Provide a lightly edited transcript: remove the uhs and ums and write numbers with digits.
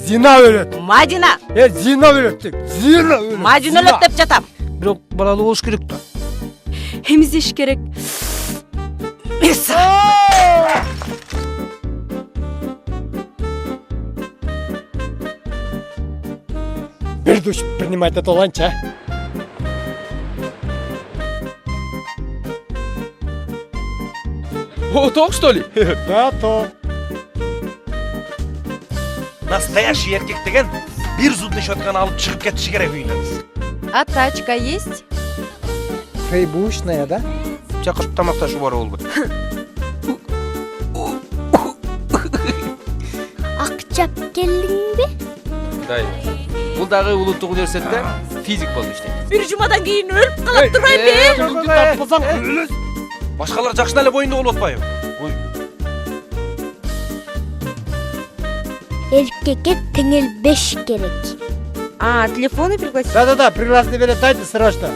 Зина өлөт. Мадина. Зина өлөт деп. Зина өлөт. Мадина өлөт деп жатам. Бирок балалуу болуш керек да. Эмиздеш керек. Бир душ принимать аталанча. О, ток что ли? Да, то. Настоящий еркек деген бир зудный щетканы алып чыгып кетиши керек үйүнөн. А тачка есть? Фейбушная, да? Чакырып тамакташуу бар болду. Акчап келдиңби? Дай. Бул дагы улуттук университетте физик болуп иштейт. Bir жумадан кийин өлүп калып турбайбы? Башкалар жакшына эле боюнда болуп атпайбы? Эркекке теңел 5 керек. Телефоны пригласить? Да, пригласительный билет дайте срочно.